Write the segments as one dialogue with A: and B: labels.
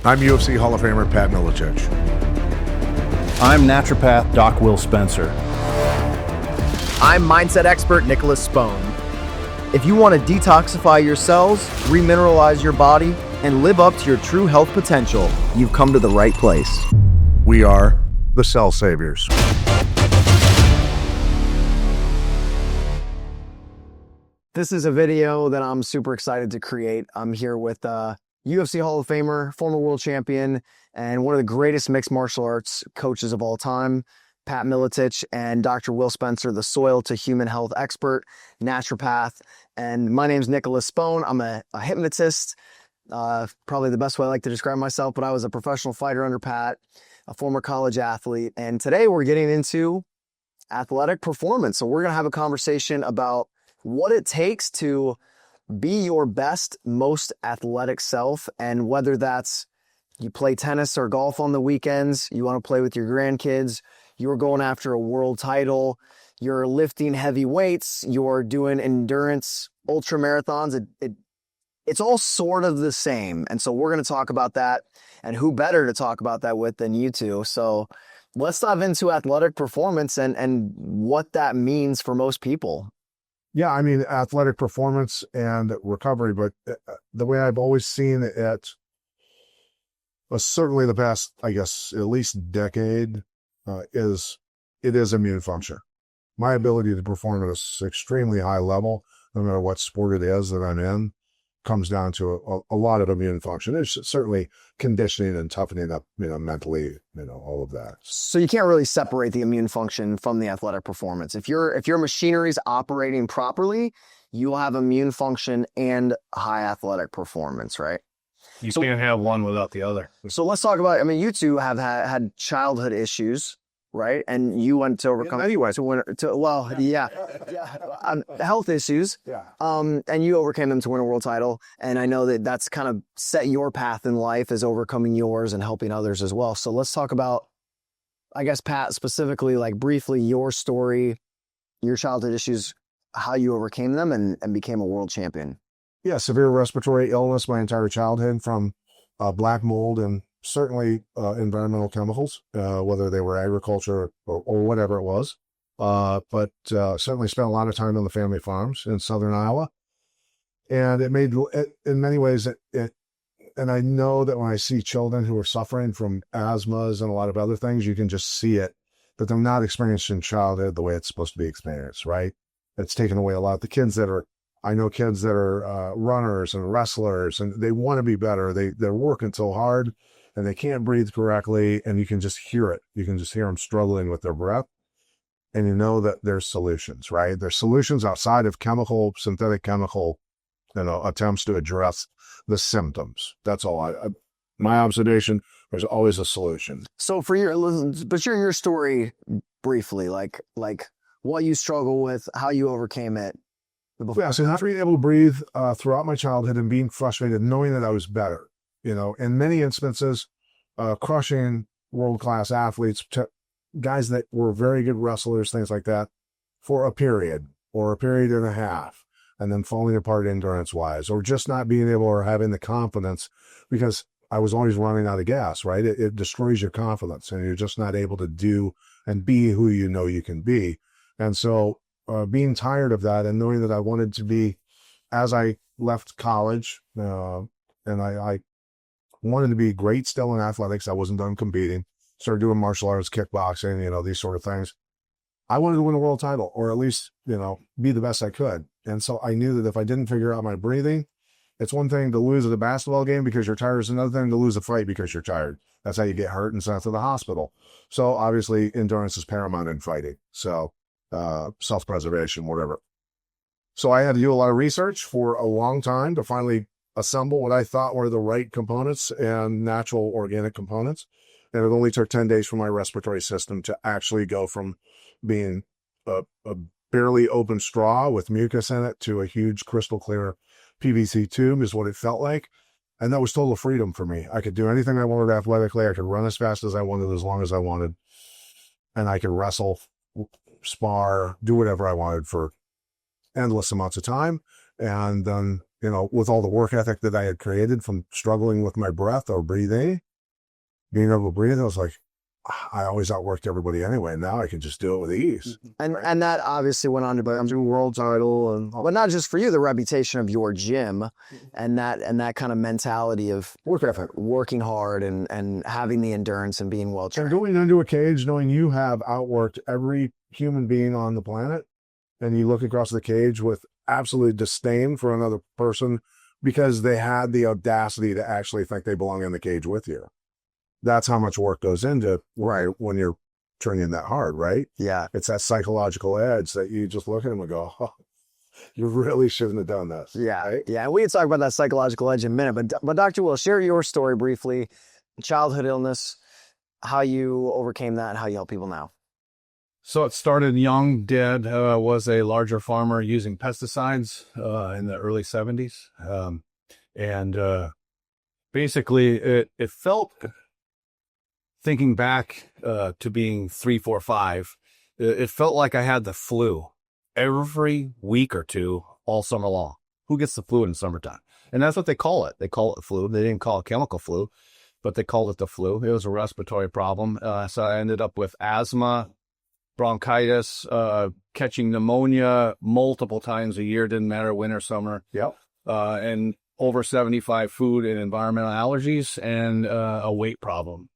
A: I'm UFC Hall of Famer Pat Miletich.
B: I'm naturopath Doc Will Spencer.
C: I'm mindset expert Nicholas Spohn. If you want to detoxify your cells, remineralize your body, and live up to your true health potential, you've come to the right place.
A: We are the Cell Saviors.
C: This is a video that I'm super excited to create. I'm here with UFC Hall of Famer, former world champion, and one of the greatest mixed martial arts coaches of all time, Pat Miletich, and Dr. Will Spencer, the soil to human health expert, naturopath. And my name's Nicholas Spohn. I'm a hypnotist, probably the best way I like to describe myself, but I was a professional fighter under Pat, a former college athlete. And today we're getting into athletic performance. So we're going to have a conversation about what it takes to be your best, most athletic self, and whether that's you play tennis or golf on the weekends, you want to play with your grandkids, you're going after a world title, you're lifting heavy weights, you're doing endurance ultra marathons. It's all sort of the same. And so we're going to talk about that, and who better to talk about that with than you two. So let's dive into athletic performance and what that means for most people.
A: Yeah, I mean, athletic performance and recovery, but the way I've always seen it, certainly the past, I guess, at least decade, is immune function. My ability to perform at an extremely high level, no matter what sport it is that I'm in, comes down to a lot of immune function. It's certainly conditioning and toughening up, mentally, all of that.
C: So you can't really separate the immune function from the athletic performance. If your machinery is operating properly, you will have immune function and high athletic performance, right?
B: You can't have one without the other.
C: So let's talk about, you two have had childhood issues, right? And you went to overcome health issues.
A: Yeah.
C: And you overcame them to win a world title. And I know that that's kind of set your path in life, as overcoming yours and helping others as well. So let's talk about, I guess, Pat, specifically, like briefly, your story, your childhood issues, how you overcame them and became a world champion.
A: Yeah, severe respiratory illness my entire childhood, from black mold and certainly environmental chemicals, whether they were agriculture or whatever it was. But certainly spent a lot of time on the family farms in southern Iowa. And it made, in many ways, and I know that when I see children who are suffering from asthmas and a lot of other things, you can just see it, that they're not experiencing childhood the way it's supposed to be experienced, right? It's taken away a lot. I know kids that are runners and wrestlers, and they want to be better. They're working so hard, and they can't breathe correctly, and you can just hear it. You can just hear them struggling with their breath, and you know that there's solutions, right? There's solutions outside of synthetic chemical, attempts to address the symptoms. That's all. My observation, there's always a solution.
C: So but share your story briefly, like what you struggle with, how you overcame it.
A: Yeah, so not being able to breathe throughout my childhood and being frustrated, knowing that I was better, in many instances, crushing world-class athletes, guys that were very good wrestlers, things like that, for a period or a period and a half, and then falling apart endurance-wise, or just not being able or having the confidence, because I was always running out of gas, right? It destroys your confidence, and you're just not able to do and be who you know you can be. And so being tired of that and knowing that I wanted to be, as I left college, and I wanted to be great still in athletics. I wasn't done competing. Started doing martial arts, kickboxing, these sort of things. I wanted to win a world title, or at least, be the best I could. And so I knew that if I didn't figure out my breathing, it's one thing to lose at a basketball game because you're tired. It's another thing to lose a fight because you're tired. That's how you get hurt and sent to the hospital. So obviously endurance is paramount in fighting. So self-preservation, whatever. So I had to do a lot of research for a long time to finally assemble what I thought were the right components and natural organic components. And it only took 10 days for my respiratory system to actually go from being a barely open straw with mucus in it to a huge crystal clear PVC tube is what it felt like. And that was total freedom for me. I could do anything I wanted athletically. I could run as fast as I wanted, as long as I wanted. And I could wrestle, spar, do whatever I wanted for endless amounts of time. And then you know, with all the work ethic that I had created from struggling with my breath or breathing, being able to breathe, I was like, I always outworked everybody anyway. Now I can just do it with ease.
C: And that obviously went on to become a world title, but not just for you, the reputation of your gym and that kind of mentality of
A: Work ethic.
C: working hard and having the endurance and being well
A: And
C: trained.
A: going into a cage, knowing you have outworked every human being on the planet, and you look across the cage with absolute disdain for another person because they had the audacity to actually think they belong in the cage with you. That's how much work goes into when you're training that hard, right?
C: Yeah.
A: It's that psychological edge that you just look at them and go, oh, you really shouldn't have done this.
C: Yeah.
A: Right?
C: Yeah. We can talk about that psychological edge in a minute, but Dr. Will, share your story briefly, childhood illness, how you overcame that and how you help people now.
B: So it started young. Dad was a larger farmer using pesticides in the early 70s. Basically it felt, thinking back to being 3, 4, 5, it felt like I had the flu every week or two all summer long. Who gets the flu in the summertime? And that's what they call it. They call it the flu. They didn't call it chemical flu, but they called it the flu. It was a respiratory problem. So I ended up with asthma, bronchitis, catching pneumonia multiple times a year. Didn't matter winter, summer.
A: Yep.
B: And over 75 food and environmental allergies and a weight problem.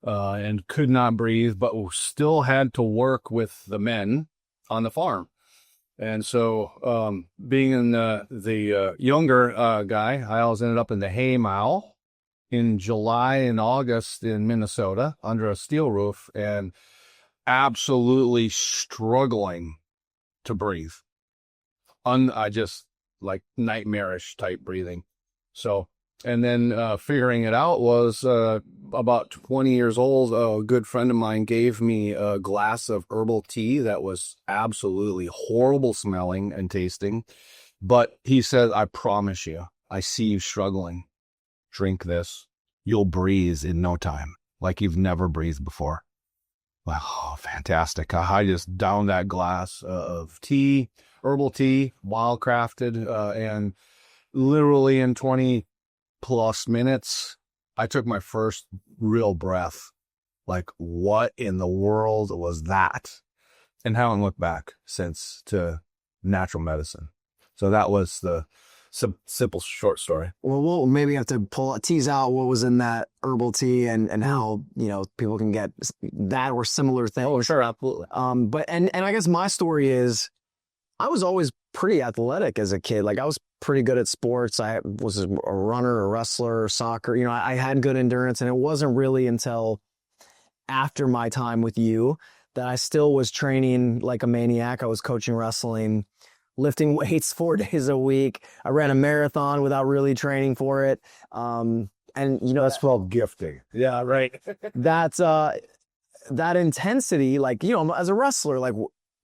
B: And could not breathe, but still had to work with the men on the farm. And so, being in the younger guy, I always ended up in the hay mow in July and August in Minnesota under a steel roof and absolutely struggling to breathe. I just like nightmarish type breathing. So, and then figuring it out was about 20 years old. A good friend of mine gave me a glass of herbal tea that was absolutely horrible smelling and tasting. But he said, I promise you, I see you struggling. Drink this. You'll breathe in no time, like you've never breathed before. Like, oh, fantastic. I just downed that glass of tea, herbal tea, wild crafted, and literally in 20 plus minutes, I took my first real breath. Like, what in the world was that? And haven't looked back since to natural medicine. So that was the simple short story.
C: Well, we'll maybe have to tease out what was in that herbal tea and how, you know, people can get that or similar things.
B: Oh, sure, absolutely.
C: But I guess my story is I was always pretty athletic as a kid. Like I was pretty good at sports. I was a runner, a wrestler, soccer. You know, I had good endurance, and it wasn't really until after my time with you that I still was training like a maniac. I was coaching wrestling, lifting weights 4 days a week. I ran a marathon without really training for it. And you know,
A: That's called gifting.
B: Yeah, right.
C: that's that intensity, like, you know, as a wrestler, like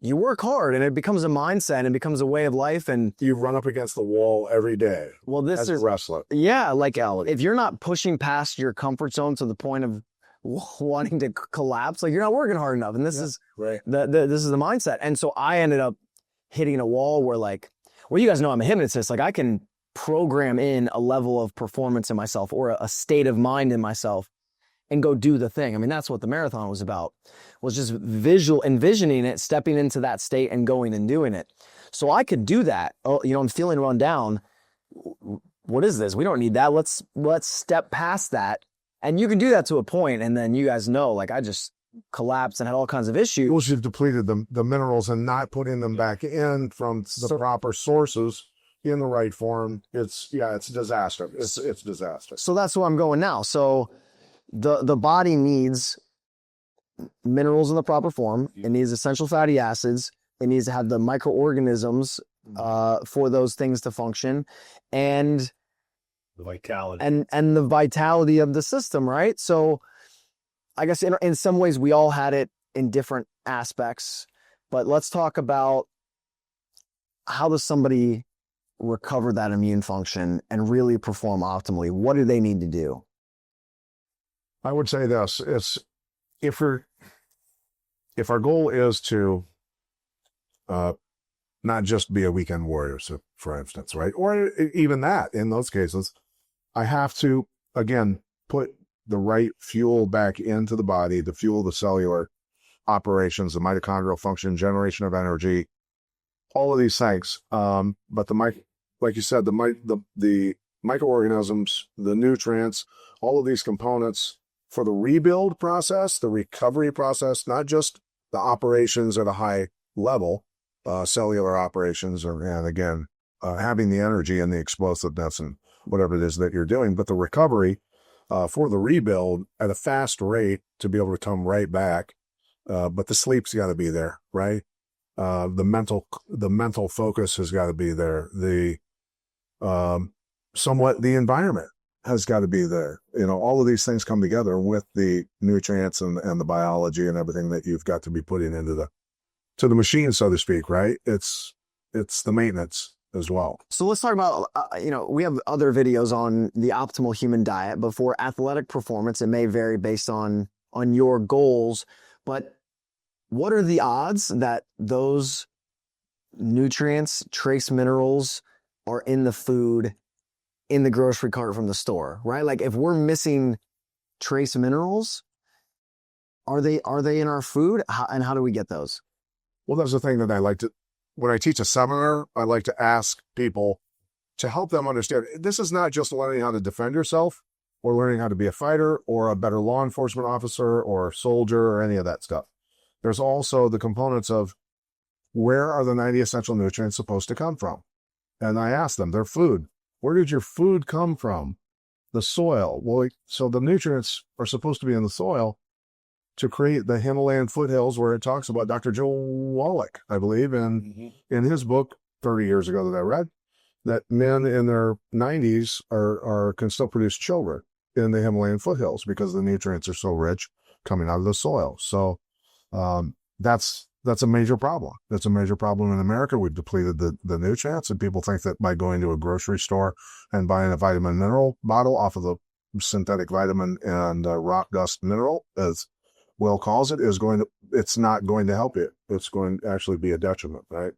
C: you work hard and it becomes a mindset and it becomes a way of life. And
A: You run up against the wall every day
C: well, this
A: as
C: is
A: a wrestler.
C: yeah, like if you're not pushing past your comfort zone to the point of wanting to collapse, like you're not working hard enough. And this is
A: Right.
C: this is the mindset. And so I ended up hitting a wall where you guys know I'm a hypnotist. Like I can program in a level of performance in myself or a state of mind in myself and go do the thing. I mean, that's what the marathon was about, was just envisioning it, stepping into that state and going and doing it. So I could do that. Oh, you know, I'm feeling run down. What is this? We don't need that. Let's step past that. And you can do that to a point, and then you guys know, like I just collapsed and had all kinds of issues.
A: Once you've depleted the minerals and not putting them back in from the proper sources in the right form, it's disaster. It's disaster.
C: So that's where I'm going now. So the body needs minerals in the proper form. It needs essential fatty acids. It needs to have the microorganisms for those things to function, and
B: The vitality.
C: and the vitality of the system, right? So I guess in some ways we all had it in different aspects, but let's talk about how does somebody recover that immune function and really perform optimally? What do they need to do?
A: I would say this: it's if our goal is to not just be a weekend warrior, so, for instance, right? Or even that, in those cases, I have to, again, put the right fuel back into the body to fuel the cellular operations, the mitochondrial function, generation of energy, all of these things. But like you said, the microorganisms, the nutrients, all of these components for the rebuild process, the recovery process, not just the operations at a high level, cellular operations, and again, having the energy and the explosiveness and whatever it is that you're doing, but the recovery for the rebuild at a fast rate to be able to come right back. But the sleep's got to be there, right? The mental focus has got to be there. The environment has got to be there. All of these things come together with the nutrients and the biology and everything that you've got to be putting into the machine, so to speak, right? It's the maintenance as well.
C: So let's talk about, we have other videos on the optimal human diet, but for athletic performance, it may vary based on your goals. But what are the odds that those nutrients, trace minerals, are in the food in the grocery cart from the store, right? Like if we're missing trace minerals, are they in our food? And how do we get those?
A: Well, that's the thing that when I teach a seminar, I like to ask people to help them understand. This is not just learning how to defend yourself or learning how to be a fighter or a better law enforcement officer or soldier or any of that stuff. There's also the components of where are the 90 essential nutrients supposed to come from? And I ask them, their food. Where did your food come from? The soil. Well, so the nutrients are supposed to be in the soil to create the Himalayan foothills, where it talks about Dr. Joe Wallach, I believe, in his book 30 years ago that I read, that men in their 90s can still produce children in the Himalayan foothills because the nutrients are so rich coming out of the soil. So that's a major problem. That's a major problem in America. We've depleted the nutrients, and people think that by going to a grocery store and buying a vitamin mineral bottle off of the synthetic vitamin and rock dust mineral, as Will calls it, it's not going to help you. It's going to actually be a detriment, right?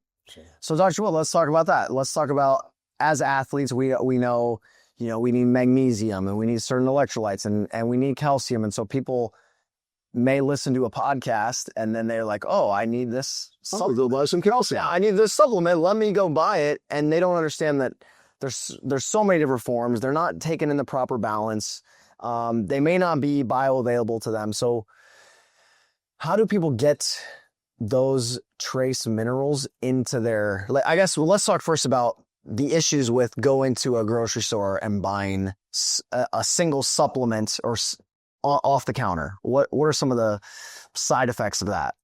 C: So Dr. Will, let's talk about that. Let's talk about, as athletes, we know, we need magnesium and we need certain electrolytes and we need calcium. And so people may listen to a podcast and then they're like, oh, I need this
A: supplement. Buy some calcium.
C: Yeah, I need this supplement. Let me go buy it. And they don't understand that there's so many different forms. They're not taken in the proper balance. They may not be bioavailable to them. So how do people get those trace minerals into their, I guess, let's talk first about the issues with going to a grocery store and buying a single supplement or off the counter. What are some of the side effects of that?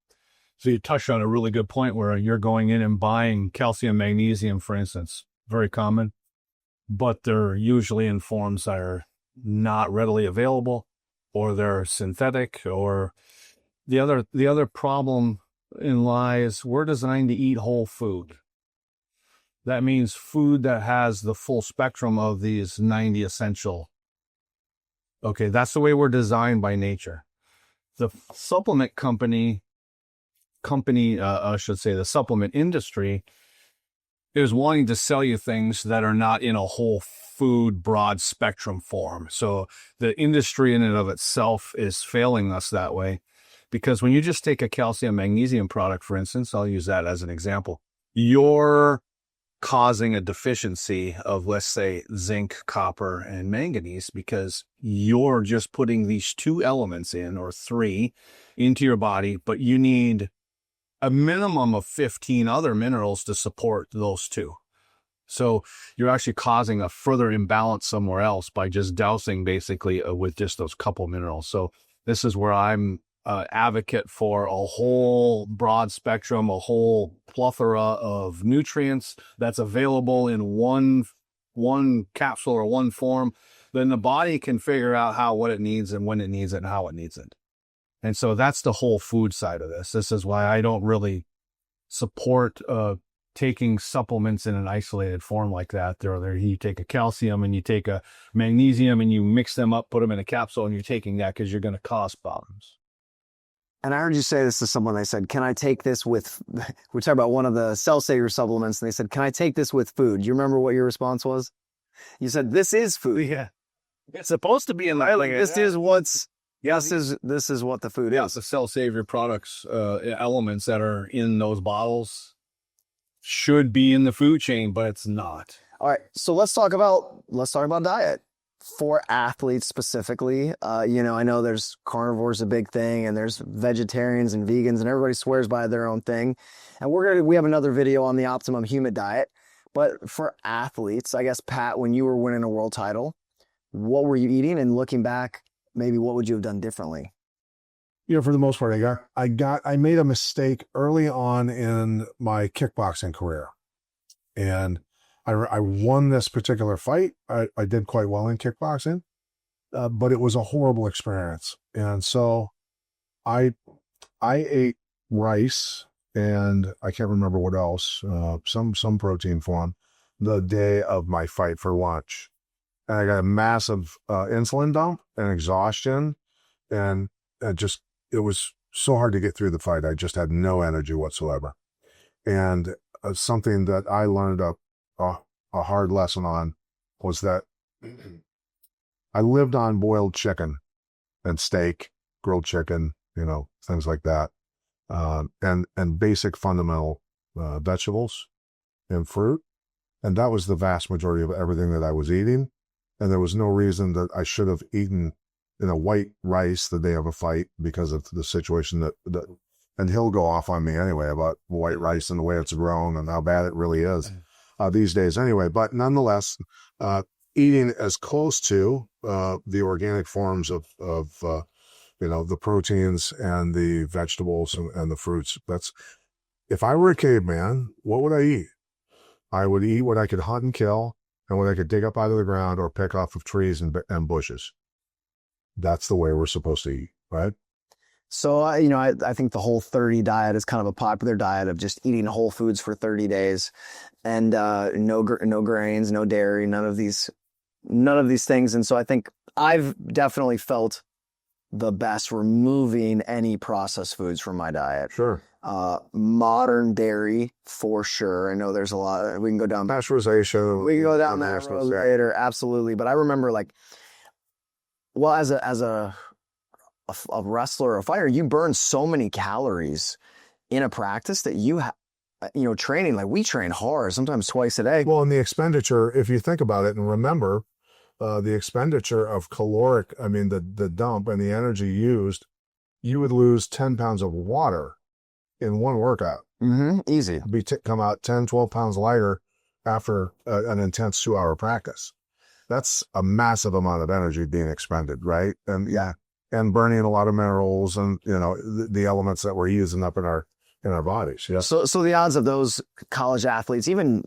B: So you touched on a really good point where you're going in and buying calcium, magnesium, for instance, very common, but they're usually in forms that are not readily available, or they're synthetic, or the other problem in lies, we're designed to eat whole food. That means food that has the full spectrum of these 90 essential. Okay, that's the way we're designed by nature. The supplement I should say, the supplement industry is wanting to sell you things that are not in a whole food broad spectrum form. So the industry in and of itself is failing us that way. Because when you just take a calcium magnesium product, for instance, I'll use that as an example, you're causing a deficiency of, let's say, zinc, copper, and manganese, because you're just putting these two elements in, or three, into your body, but you need a minimum of 15 other minerals to support those two. So you're actually causing a further imbalance somewhere else by just dousing basically with just those couple minerals. So this is where I'm advocate for a whole broad spectrum, a whole plethora of nutrients that's available in one capsule or one form. Then the body can figure out what it needs and when it needs it and how it needs it. And so that's the whole food side of this. This is why I don't really support taking supplements in an isolated form like that. You take a calcium and you take a magnesium and you mix them up, put them in a capsule, and you're taking that because you're going to cause problems.
C: And I heard you say this to someone. They said, can I take this with, we're talking about one of the cell saver supplements. And they said, can I take this with food? Do you remember what your response was? You said, this is food.
B: Yeah. It's supposed to be in the
C: This is what's, this is what the food is.
B: The cell saver products, elements that are in those bottles should be in the food chain, but it's not.
C: All right. So let's talk about diet. For athletes specifically, I know there's carnivores a big thing, and there's vegetarians and vegans, and everybody swears by their own thing. And we have another video on the optimum human diet. But for athletes, I guess, Pat, when you were winning a world title, what were you eating? And looking back, maybe what would you have done differently?
A: For the most part, I made a mistake early on in my kickboxing career, and I won this particular fight. I did quite well in kickboxing, but it was a horrible experience. And so I ate rice, and I can't remember what else, some protein form, the day of my fight for lunch. And I got a massive insulin dump and exhaustion, and it was so hard to get through the fight. I just had no energy whatsoever. And something that I learned a hard lesson on was that I lived on boiled chicken and steak, grilled chicken, things like that, and basic fundamental vegetables and fruit. And that was the vast majority of everything that I was eating. And there was no reason that I should have eaten white rice the day of a fight because of the situation that and he'll go off on me anyway about white rice and the way it's grown and how bad it really is these days anyway. But nonetheless, eating as close to the organic forms of the proteins and the vegetables and the fruits. If I were a caveman, what would I eat? I would eat what I could hunt and kill and what I could dig up out of the ground or pick off of trees and bushes. That's the way we're supposed to eat, right?
C: So, I think the Whole30 diet is kind of a popular diet of just eating whole foods for 30 days and no grains, no dairy, none of these things. And so I think I've definitely felt the best removing any processed foods from my diet.
A: Sure.
C: Modern dairy for sure. I know there's a lot. We can go down
A: pasteurization.
C: We can go down that road later, absolutely. But I remember, as a wrestler or a fighter, you burn so many calories in a practice that training, we train hard, sometimes twice a day.
A: Well, and the expenditure, if you think about it and remember, the expenditure of caloric, the dump and the energy used, you would lose 10 pounds of water in one workout.
C: Easy.
A: Come out 10, 12 pounds lighter after an intense 2-hour practice. That's a massive amount of energy being expended, right? And burning a lot of minerals and, the elements that we're using up in our bodies. Yeah.
C: So the odds of those college athletes, even,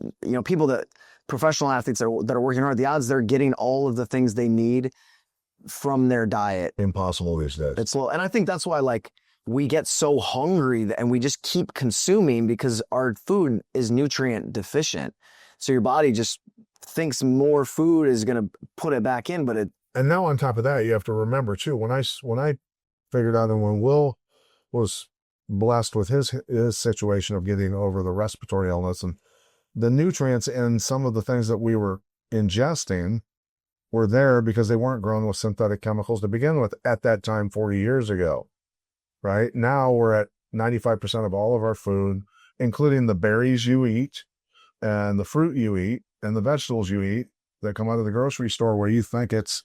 C: professional athletes that are working hard, the odds they're getting all of the things they need from their diet.
A: Impossible these days.
C: It's low. And I think that's why, we get so hungry and we just keep consuming because our food is nutrient deficient. So your body just thinks more food is going to put it back in, but
A: and now on top of that, you have to remember too, when I figured out and when Will was blessed with his situation of getting over the respiratory illness, and the nutrients in some of the things that we were ingesting were there because they weren't grown with synthetic chemicals to begin with at that time 40 years ago, right? Now we're at 95% of all of our food, including the berries you eat and the fruit you eat and the vegetables you eat that come out of the grocery store where you think it's,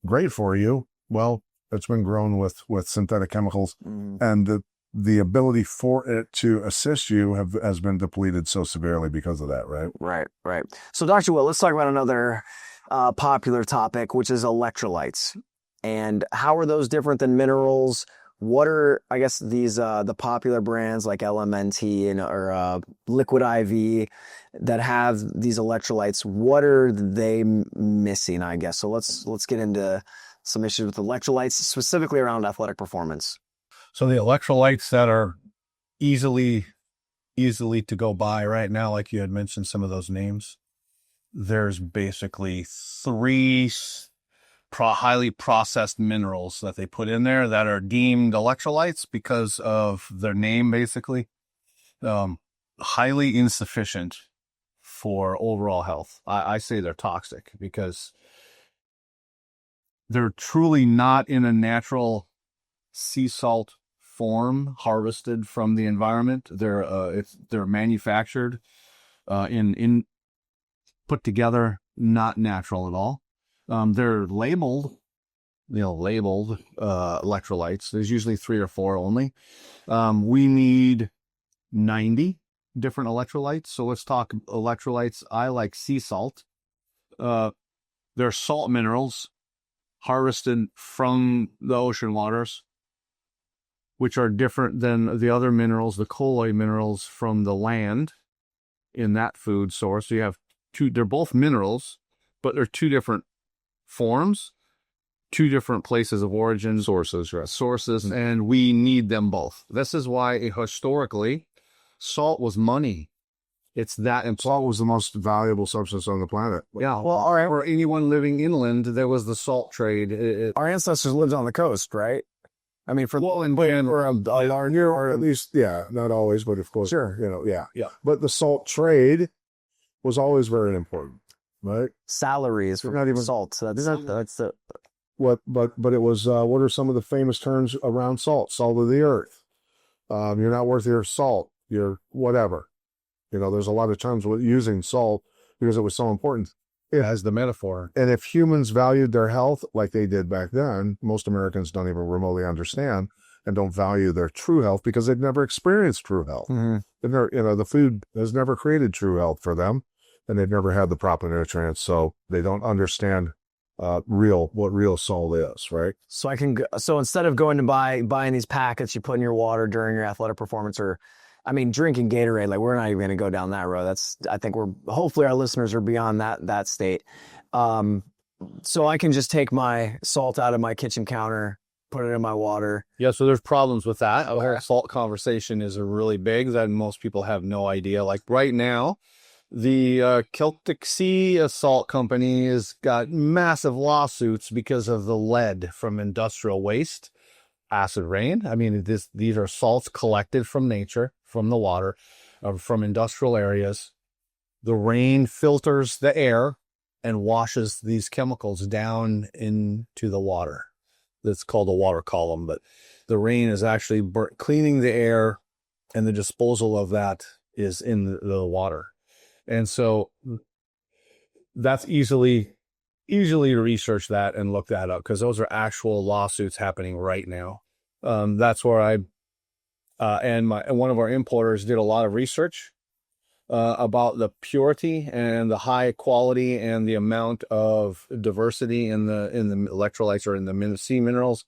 A: great for you. Well, it's been grown with synthetic chemicals, and the ability for it to assist you has been depleted so severely because of that, right?
C: Right. So, Dr. Will, let's talk about another popular topic, which is electrolytes. And how are those different than minerals? What are, I guess, these the popular brands like LMNT or Liquid IV that have these electrolytes? What are they missing, I guess? So let's get into some issues with electrolytes, specifically around athletic performance.
B: So the electrolytes that are easily to go by right now, like you had mentioned some of those names, there's basically 3 highly processed minerals that they put in there that are deemed electrolytes because of their name, basically. Highly insufficient for overall health. I say they're toxic because they're truly not in a natural sea salt form harvested from the environment. They're manufactured in put together, not natural at all. They're labeled electrolytes. There's usually 3 or 4 only. We need 90 different electrolytes. So let's talk electrolytes. I like sea salt. They're salt minerals harvested from the ocean waters, which are different than the other minerals, the colloid minerals from the land in that food source. So you have they're both minerals, but they're 2 different forms, 2 different places of origin, sources, and we need them both. This is why historically salt was money. It's that, and
A: Salt was the most valuable substance on the planet.
B: yeah.
C: Well, all right.
B: For anyone living inland, there was the salt trade.
C: Our ancestors lived on the coast, right? I mean, for
A: Or at least, yeah, not always, but of course,
C: Sure.
A: Yeah.
B: Yeah.
A: But the salt trade was always very important, right?
C: salaries for
A: Not even-
C: salt. So that's the
A: But it was, what are some of the famous terms around salt? Salt of the earth. You're not worth your salt. You're whatever. There's a lot of terms with using salt because it was so important.
B: as the metaphor.
A: And if humans valued their health like they did back then, most Americans don't even remotely understand and don't value their true health because they've never experienced true health.
C: Mhm.
A: The food has never created true health for them, and they've never had the proper nutrients, so they don't understand what real salt is, right?
C: So so instead of going to buying these packets you put in your water during your athletic performance, or drinking Gatorade, like we're not even going to go down that road. I think hopefully our listeners are beyond that state. So I can just take my salt out of my kitchen counter, put it in my water.
B: Yeah, so there's problems with that. The whole salt conversation is really big that most people have no idea. Like right now, the Celtic Sea Salt Company has got massive lawsuits because of the lead from industrial waste, acid rain. These are salts collected from nature, from the water, from industrial areas. The rain filters the air and washes these chemicals down into the water. That's called a water column, but the rain is actually cleaning the air, and the disposal of that is in the water. And so that's easily research that and look that up, because those are actual lawsuits happening right now. That's where and one of our importers did a lot of research about the purity and the high quality and the amount of diversity in the electrolytes or in the sea minerals,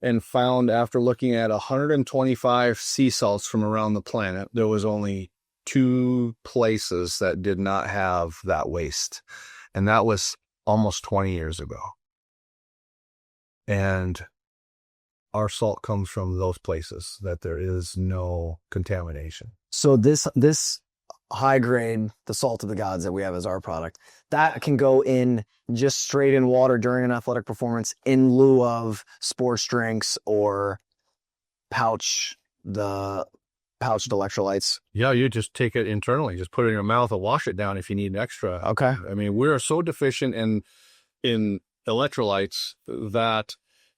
B: and found after looking at 125 sea salts from around the planet, there was only 2 places that did not have that waste. And that was almost 20 years ago. And our salt comes from those places that there is no contamination.
C: So this high grade, the salt of the gods that we have as our product, that can go in just straight in water during an athletic performance in lieu of sports drinks or pouched electrolytes.
B: Yeah, you just take it internally, just put it in your mouth and wash it down if you need extra.
C: Okay.
B: We're so deficient in electrolytes that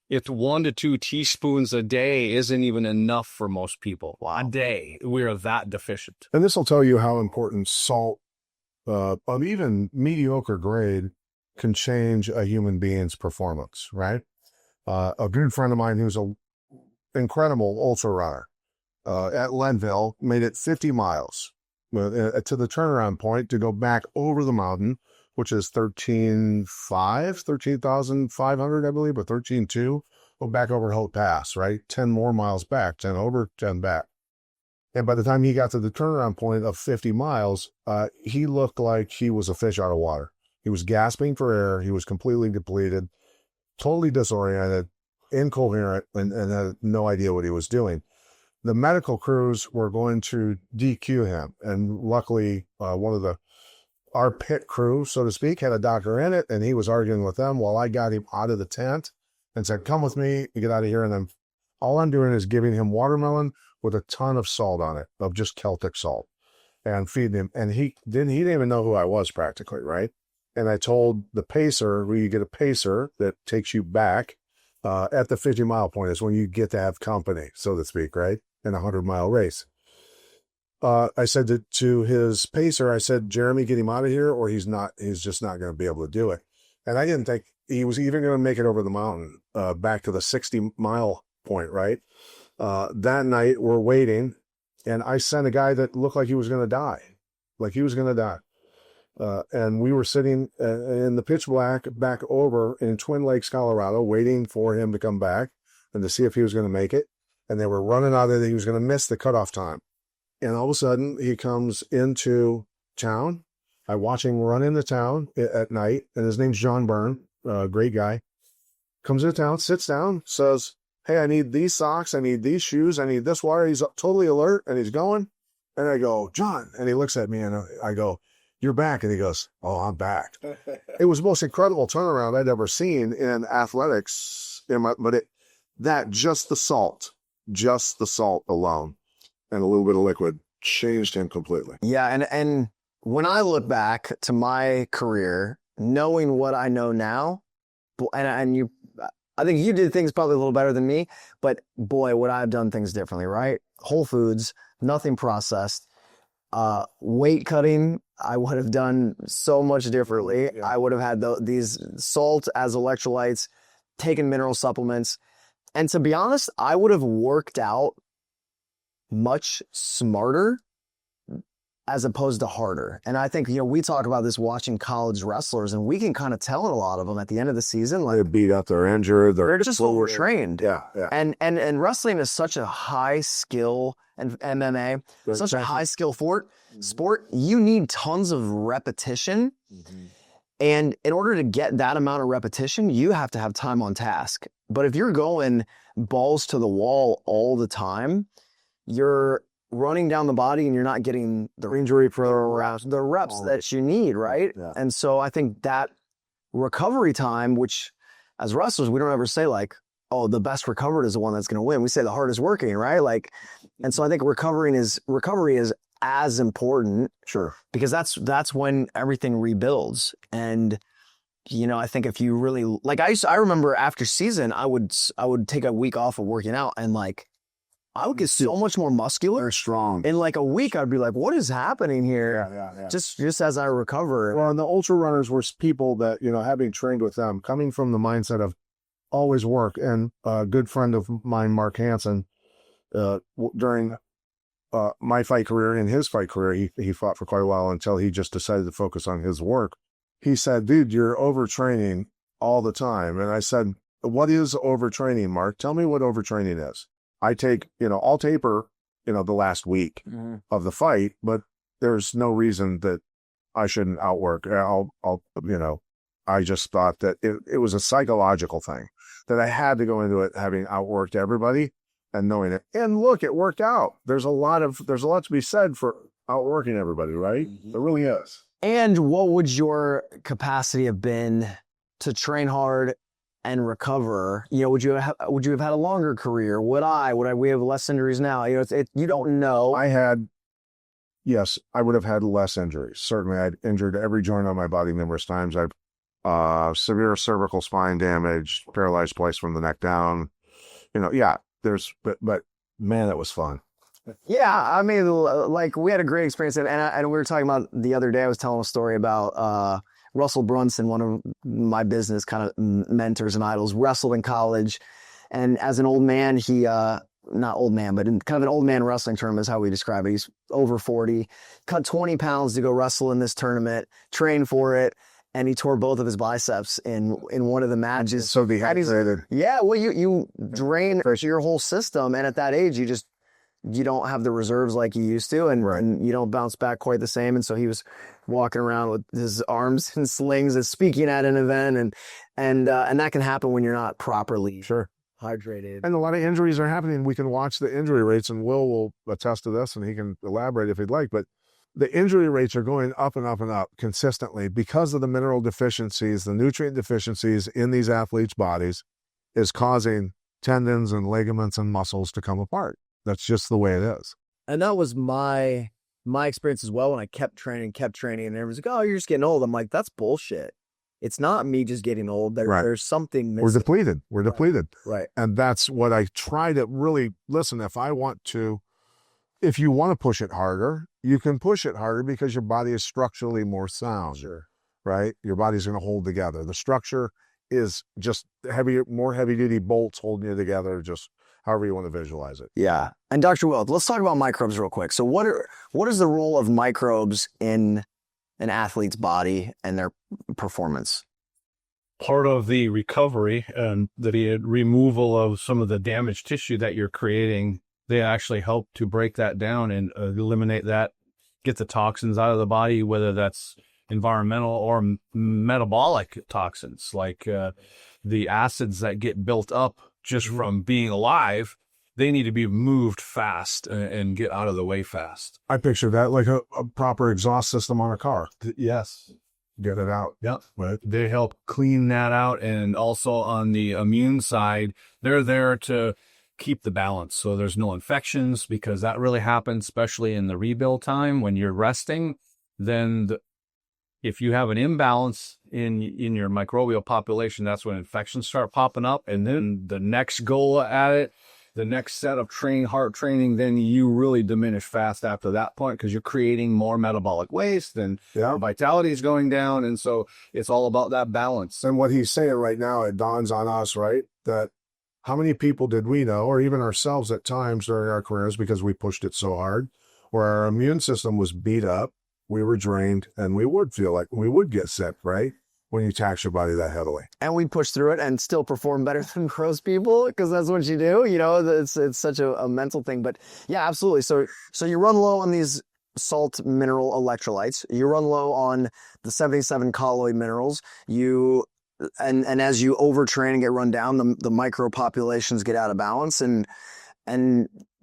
B: it's 1 to 2 teaspoons a day isn't even enough for most people.
C: Wow.
B: A day. We're that deficient.
A: And this will tell you how important salt of even mediocre grade can change a human being's performance, right? A good friend of mine who's an incredible ultra runner at Leadville made it 50 miles to the turnaround point to go back over the mountain, which is 13,500, I believe, or 13,200. Go back over Hope Pass, right? 10 more miles back, 10 over, 10 back. And by the time he got to the turnaround point of 50 miles, he looked like he was a fish out of water. He was gasping for air. He was completely depleted, totally disoriented, incoherent, and had no idea what he was doing. The medical crews were going to DQ him. And luckily, one of the our pit crew, so to speak, had a doctor in it, and he was arguing with them while I got him out of the tent and said, come with me, you get out of here. And then all I'm doing is giving him watermelon with a ton of salt on it, of just Celtic salt, and feeding him. And he didn't even know who I was practically, right? And I told the pacer, where you get a pacer that takes you back at the 50-mile point is when you get to have company, so to speak, right? In a 100-mile race. I said to his pacer, I said, Jeremy, get him out of here or he's just not going to be able to do it. And I didn't think he was even going to make it over the mountain, back to the 60-mile point, right? That night we're waiting, and I sent a guy that looked like he was going to die. And we were sitting in the pitch black back over in Twin Lakes, Colorado, waiting for him to come back and to see if he was going to make it. And they were running out of it. He was going to miss the cutoff time. And all of a sudden, he comes into town. I watch him run into town at night, and his name's John Byrne, great guy. Comes into town, sits down, says, hey, I need these socks, I need these shoes, I need this water. He's totally alert, and he's going. And I go, John. And he looks at me, and I go, you're back. And he goes, oh, I'm back. It was the most incredible turnaround I'd ever seen in athletics. Just the salt alone, and a little bit of liquid changed him completely.
C: Yeah, and when I look back to my career, knowing what I know now, and I think you did things probably a little better than me, but boy, would I have done things differently, right? Whole foods, nothing processed. Weight cutting, I would have done so much differently.
A: Yeah.
C: I would have had these salt as electrolytes, taken mineral supplements, and to be honest, I would have worked out much smarter as opposed to harder. And I think, we talk about this watching college wrestlers, and we can kind of tell in a lot of them at the end of the season, like
A: They're beat up, they're injured,
C: they're just overtrained.
A: Yeah.
C: And wrestling is such a high skill, and MMA, such a high skill sport. You need tons of repetition.
A: Mm-hmm.
C: And in order to get that amount of repetition, you have to have time on task. But if you're going balls to the wall all the time, you're running down the body and you're not getting the injury reps that you need, right?
A: Yeah.
C: And so I think that recovery time, which as wrestlers, we don't ever say like, oh, the best recovered is the one that's going to win. We say the hardest working, right? And so I think recovery is as important.
A: Sure.
C: Because that's when everything rebuilds. And, I think if you really, I remember after season, I would take a week off of working out, and I would get so much more muscular.
A: They're strong.
C: In a week, I'd be like, what is happening here?
A: Yeah.
C: Just as I recover.
A: Well, and the ultra runners were people that, having trained with them, coming from the mindset of always work. And a good friend of mine, Mark Hansen, during my fight career and his fight career, he fought for quite a while until he just decided to focus on his work. He said, dude, you're overtraining all the time. And I said, what is overtraining, Mark? Tell me what overtraining is. I take, I'll taper, the last week of the fight, but there's no reason that I shouldn't outwork. I just thought that it was a psychological thing, that I had to go into it having outworked everybody and knowing it. And look, it worked out. There's a lot to be said for outworking everybody, right?
C: Mm-hmm.
A: There really is.
C: And what would your capacity have been to train hard and recover? Would you have had a longer career? Would we have less injuries now? You don't know.
A: Yes, I would have had less injuries. Certainly, I'd injured every joint on my body numerous times. I've severe cervical spine damage, paralyzed twice from the neck down. But man, that was fun.
C: Yeah, I mean, we had a great experience, and we were talking about the other day. I was telling a story about Russell Brunson, one of my business kind of mentors and idols, wrestled in college, and as an old man, he not old man, but in kind of an old man wrestling tournament is how we describe it. He's over 40, cut 20 pounds to go wrestle in this tournament, train for it, and he tore both of his biceps in one of the matches.
A: So dehydrated.
C: Yeah, well, you drain your whole system, and at that age, you don't have the reserves like you used to, and you don't bounce back quite the same. And so he was walking around with his arms in slings and speaking at an event, and that can happen when you're not properly hydrated.
A: And a lot of injuries are happening. We can watch the injury rates, and Will attest to this, and he can elaborate if he'd like. But the injury rates are going up and up and up consistently because of the mineral deficiencies, the nutrient deficiencies in these athletes' bodies is causing tendons and ligaments and muscles to come apart. That's just the way it is.
C: And that was my experience as well when I kept training, and everyone's like, oh, you're just getting old. I'm like, that's bullshit. It's not me just getting old. There's something missing.
A: We're depleted.
C: Right.
A: And that's what I try to really listen. If you want to push it harder, you can push it harder because your body is structurally more sound.
C: Sure.
A: Right? Your body's going to hold together. The structure is just more heavy duty bolts holding you together, just however you want to visualize it.
C: Yeah. And Dr. Will, let's talk about microbes real quick. So what is the role of microbes in an athlete's body and their performance?
B: Part of the recovery and the removal of some of the damaged tissue that you're creating, they actually help to break that down and eliminate that, get the toxins out of the body, whether that's environmental or metabolic toxins, like the acids that get built up just from being alive. They need to be moved fast and get out of the way fast.
A: I picture that like a proper exhaust system on a car.
B: Yes.
A: Get it out.
B: Yep. Right. They help clean that out. And also on the immune side, they're there to keep the balance. So there's no infections, because that really happens, especially in the rebuild time when you're resting. Then if you have an imbalance in your microbial population, that's when infections start popping up. And then the next goal at it, the next set of heart training, then you really diminish fast after that point, because you're creating more metabolic waste and vitality is going down. And so it's all about that balance.
A: And what he's saying right now, it dawns on us, right? That how many people did we know, or even ourselves at times during our careers, because we pushed it so hard, where our immune system was beat up, we were drained, and we would feel like we would get sick, right? When you tax your body that heavily.
C: And we push through it and still perform better than most people, because that's what you do. You know, it's such a mental thing. But yeah, absolutely. So you run low on these salt mineral electrolytes. You run low on the 77 colloid minerals. And as you overtrain and get run down, the micro populations get out of balance, and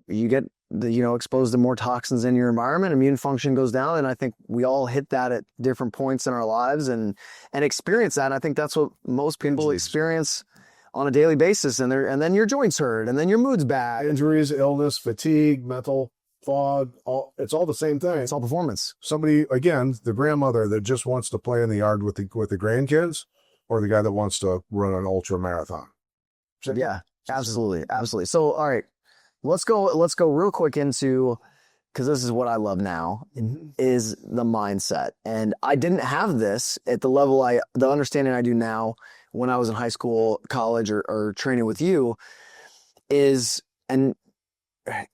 C: you get exposed to more toxins in your environment. Immune function goes down, and I think we all hit that at different points in our lives and experience that. And I think that's what most people experience on a daily basis. And then your joints hurt, and then your mood's bad.
A: Injuries, illness, fatigue, mental fog, it's all the same thing.
C: It's all performance.
A: Somebody, again, the grandmother that just wants to play in the yard with the grandkids, or the guy that wants to run an ultra marathon.
C: Yeah, absolutely. Absolutely. So, all right, let's go real quick into, because this is what I love now, is the mindset. And I didn't have this at the level the understanding I do now when I was in high school, college, or training with you and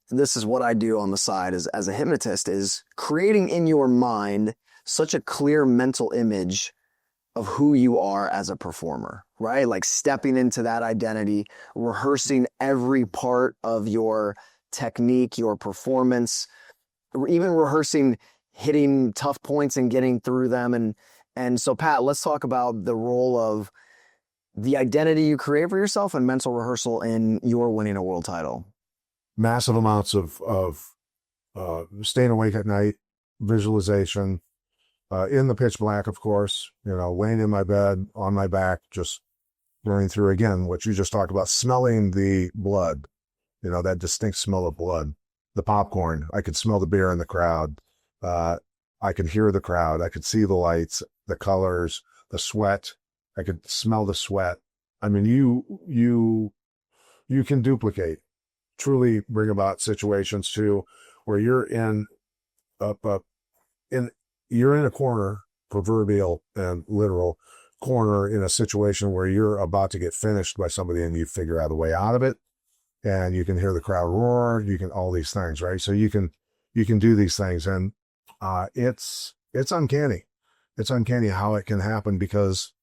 C: this is what I do on the side as a hypnotist, is creating in your mind such a clear mental image of who you are as a performer, right? Like stepping into that identity, rehearsing every part of your technique, your performance, even rehearsing hitting tough points and getting through them. And so, Pat, let's talk about the role of the identity you create for yourself and mental rehearsal in your winning a world title.
A: Massive amounts of staying awake at night, visualization, in the pitch black, of course, laying in my bed on my back, just running through, again, what you just talked about, smelling the blood, that distinct smell of blood, the popcorn. I could smell the beer in the crowd. I could hear the crowd. I could see the lights, the colors, the sweat. I could smell the sweat. I mean, you can duplicate, truly bring about situations too, where you're in a corner, proverbial and literal corner, in a situation where you're about to get finished by somebody, and you figure out a way out of it, and you can hear the crowd roar. You can, all these things, right? So you can do these things, and it's uncanny. It's uncanny how it can happen, because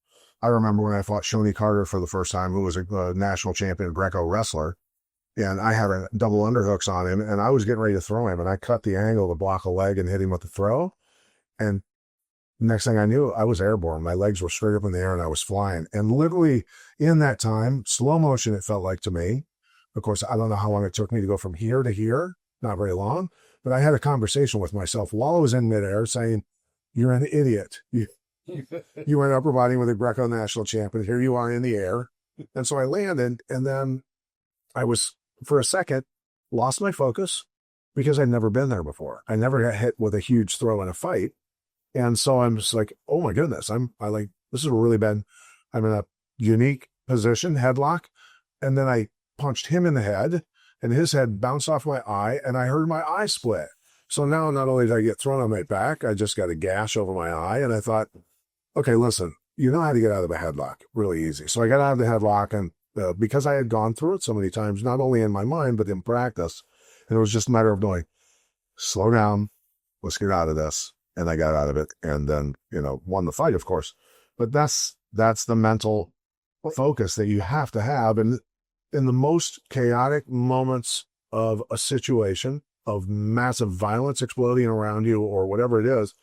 A: I remember when I fought Shoney Carter for the first time, who was a national champion Greco wrestler, and I had a double underhooks on him, and I was getting ready to throw him, and I cut the angle to block a leg and hit him with the throw. And next thing I knew, I was airborne. My legs were straight up in the air and I was flying. And literally in that time, slow motion, it felt like to me. Of course, I don't know how long it took me to go from here to here. Not very long. But I had a conversation with myself while I was in midair saying, you're an idiot. You went upper body with a Greco national champion. Here you are in the air. And so I landed, and then I was, for a second, lost my focus because I'd never been there before. I never got hit with a huge throw in a fight. And so I'm just like, oh my goodness, this is really bad. I'm in a unique position, headlock. And then I punched him in the head, and his head bounced off my eye, and I heard my eye split. So now not only did I get thrown on my back, I just got a gash over my eye. And I thought, okay, listen, you know how to get out of a headlock really easy. So I got out of the headlock, and because I had gone through it so many times, not only in my mind, but in practice, and it was just a matter of going, slow down, let's get out of this. And I got out of it, and then, won the fight, of course. But that's the mental focus that you have to have. And in the most chaotic moments of a situation of massive violence exploding around you or whatever it is,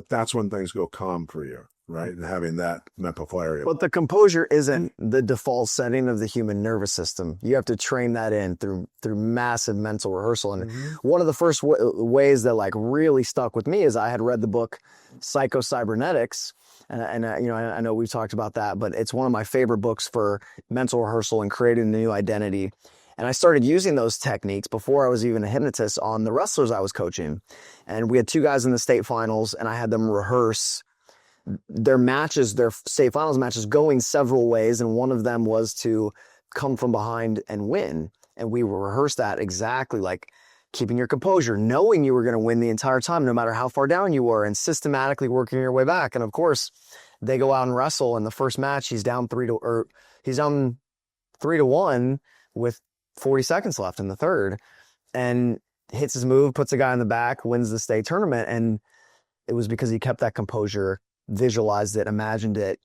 A: that's when things go calm for you, right? And having that mental clarity.
C: But the composure isn't the default setting of the human nervous system. You have to train that in through massive mental rehearsal. And one of the first ways that like really stuck with me is I had read the book Psycho-Cybernetics. And I know we've talked about that, but it's one of my favorite books for mental rehearsal and creating a new identity. And I started using those techniques before I was even a hypnotist on the wrestlers I was coaching. And we had 2 guys in the state finals, and I had them rehearse their matches, their state finals matches, going several ways. And one of them was to come from behind and win. And we rehearsed that exactly, like keeping your composure, knowing you were going to win the entire time, no matter how far down you were, and systematically working your way back. And of course, they go out and wrestle. In the first match, he's down 3-1 with 40 seconds left in the third, and hits his move, puts a guy in the back, wins the state tournament. And it was because he kept that composure, visualized it, imagined it.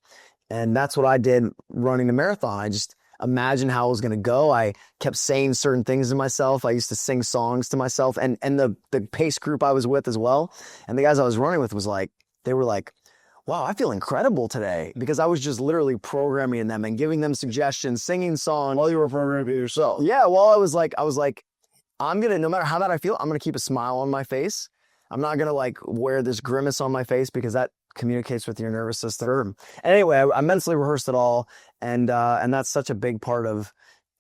C: And that's what I did running the marathon. I just imagined how it was going to go. I kept saying certain things to myself. I used to sing songs to myself, and the pace group I was with as well. And the guys I was running with they were like, wow, I feel incredible today, because I was just literally programming them and giving them suggestions, singing songs.
A: While you were programming yourself.
C: Yeah. Well, I was like, I'm going to, no matter how bad I feel, I'm going to keep a smile on my face. I'm not going to like wear this grimace on my face, because that communicates with your nervous system. Anyway, I mentally rehearsed it all. And that's such a big part of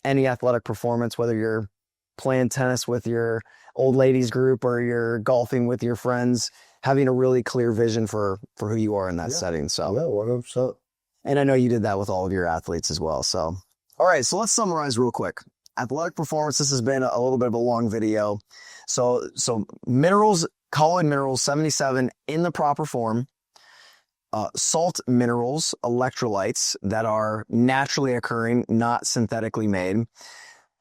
C: any athletic performance, whether you're playing tennis with your old ladies group or you're golfing with your friends, having a really clear vision for who you are in that setting. So,
A: yeah, 100%.
C: And I know you did that with all of your athletes as well. So, all right, so let's summarize real quick. Athletic performance, this has been a little bit of a long video. So minerals, colloid minerals, 77 in the proper form. Salt minerals, electrolytes that are naturally occurring, not synthetically made.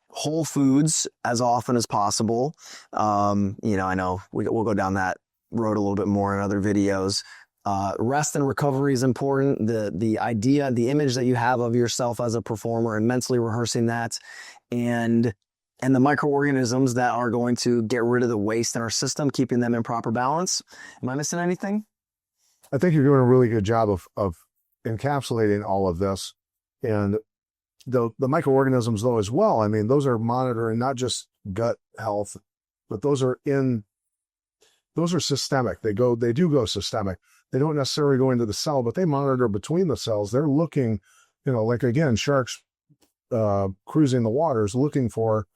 C: Whole foods as often as possible. I know we'll go down that road a little bit more in other videos. Rest and recovery is important. The idea, the image that you have of yourself as a performer, and mentally rehearsing that, and the microorganisms that are going to get rid of the waste in our system, keeping them in proper balance. Am I missing anything?
A: I think you're doing a really good job of encapsulating all of this. And the microorganisms, though, as well, I mean, those are monitoring not just gut health, but those are systemic. They do go systemic. They don't necessarily go into the cell, but they monitor between the cells. They're looking, like, again, sharks cruising the waters, looking for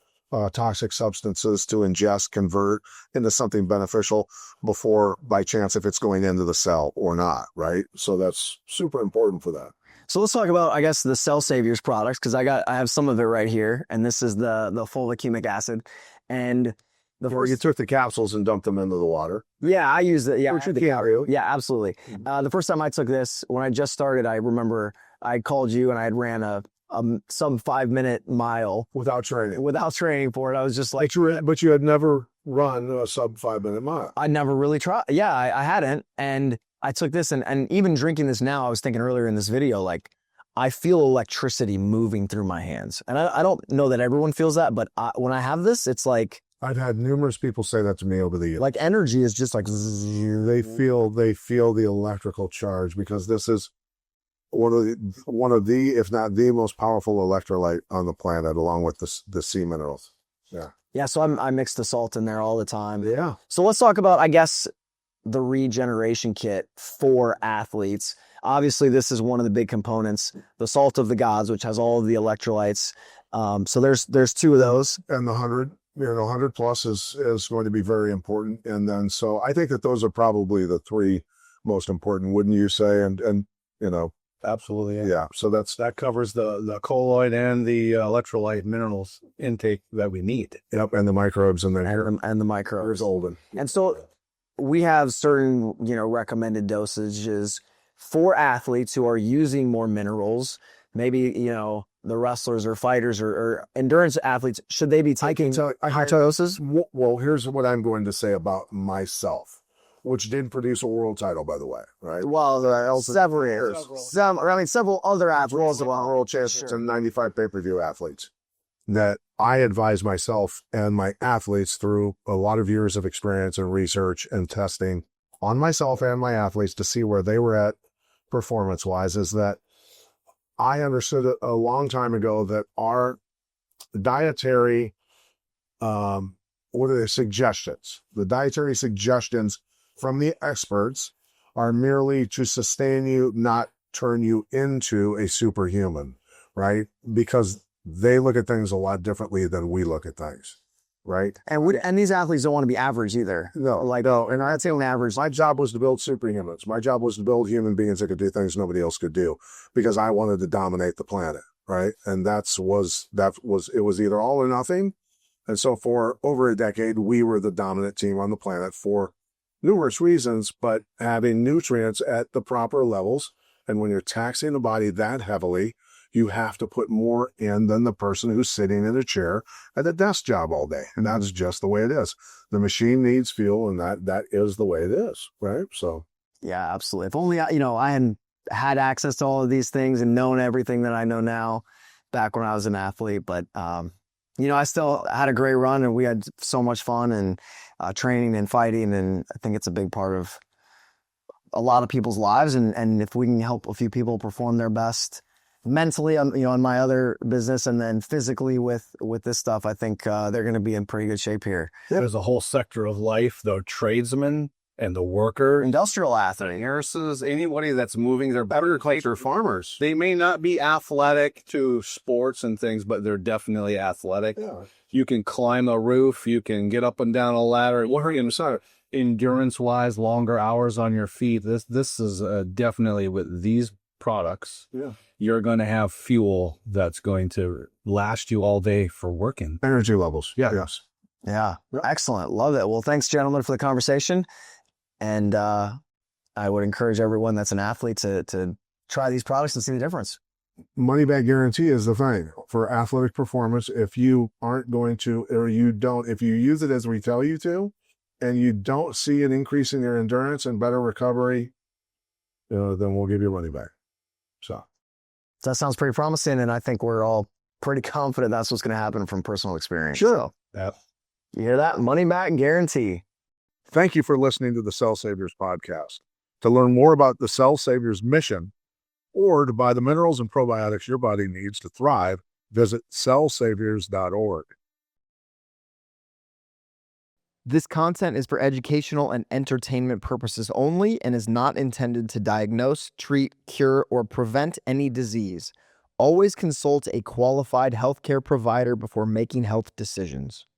A: toxic substances to ingest, convert into something beneficial before, by chance, if it's going into the cell or not, right? So that's super important for that.
C: So let's talk about, I guess, the Cell Saviors products, because I have some of it right here, and this is the fulvic acid, and
A: you took the capsules and dumped them into the water.
C: Yeah, I use it. Yeah,
A: which you can't really.
C: Yeah, absolutely. The first time I took this, when I just started, I remember I called you and I had ran some 5-minute mile
A: without training
C: for it. I was just like,
A: but you had never run a sub 5-minute mile.
C: I never really tried. Yeah, I hadn't. And I took this, and even drinking this now, I was thinking earlier in this video, like, I feel electricity moving through my hands. And I don't know that everyone feels that, but when I have this, it's like,
A: I've had numerous people say that to me over the years.
C: Like, energy is just like,
A: they feel the electrical charge, because this is one of the, if not the most powerful electrolyte on the planet, along with the sea minerals. Yeah.
C: Yeah, so I mix the salt in there all the time.
A: Yeah.
C: So let's talk about, I guess, the regeneration kit for athletes. Obviously, this is one of the big components, the salt of the gods, which has all of the electrolytes. So there's two of those.
A: And the 100, 100 plus is going to be very important. And then, so I think that those are probably the three most important, wouldn't you say? And
B: Absolutely.
A: yeah. So
B: That covers the colloid and the electrolyte minerals intake that we need.
A: yep. And the microbes and then
C: And the microbes.
A: here's Olden.
C: And so we have certain, recommended dosages for athletes who are using more minerals. Maybe, the wrestlers or fighters or endurance athletes, should they be taking high doses?
A: Well, here's what I'm going to say about myself, which did produce a world title, by the way, right?
C: Well, several other athletes.
A: World champions and 95 pay-per-view athletes that I advise myself and my athletes through a lot of years of experience and research and testing on myself and my athletes to see where they were at performance-wise, is that I understood a long time ago that our dietary, suggestions? The dietary suggestions from the experts are merely to sustain you, not turn you into a superhuman, right? Because they look at things a lot differently than we look at things, right?
C: And these athletes don't want to be average either.
A: No. And I'd say on average, my job was to build superhumans. My job was to build human beings that could do things nobody else could do, because I wanted to dominate the planet, right? And it was either all or nothing. And so for over a decade, we were the dominant team on the planet for numerous reasons, but having nutrients at the proper levels. And when you're taxing the body that heavily, you have to put more in than the person who's sitting in a chair at a desk job all day. And that's just the way it is. The machine needs fuel, and that is the way it is, right? So
C: yeah, absolutely. If only, I hadn't had access to all of these things and known everything that I know now back when I was an athlete. But, I still had a great run, and we had so much fun and training and fighting. And I think it's a big part of a lot of people's lives. And if we can help a few people perform their best mentally, on my other business, and then physically with this stuff, I think they're going to be in pretty good shape here.
B: There's a whole sector of life, the tradesman and the worker,
C: industrial athlete,
B: nurses, anybody that's moving their agriculture, farmers. They may not be athletic to sports and things, but they're definitely athletic.
A: yeah.
B: You can climb a roof, you can get up and down a ladder. Endurance-wise, longer hours on your feet. This is definitely, with these products,
A: Yeah.
B: you're going to have fuel that's going to last you all day for working.
A: Energy levels.
B: Yeah.
A: Yes.
C: Yeah. Excellent. Love it. Well, thanks, gentlemen, for the conversation. And I would encourage everyone that's an athlete to try these products and see the difference.
A: Money back guarantee is the thing for athletic performance. If you aren't going to, or you don't, if you use it as we tell you to, and you don't see an increase in your endurance and better recovery, then we'll give you money back. So
C: that sounds pretty promising. And I think we're all pretty confident that's what's going to happen from personal experience.
A: Sure.
B: Yeah.
C: You hear that? Money back guarantee.
A: Thank you for listening to the Cell Saviors podcast. To learn more about the Cell Saviors mission, or to buy the minerals and probiotics your body needs to thrive, visit cellsaviors.org.
D: This content is for educational and entertainment purposes only and is not intended to diagnose, treat, cure, or prevent any disease. Always consult a qualified healthcare provider before making health decisions.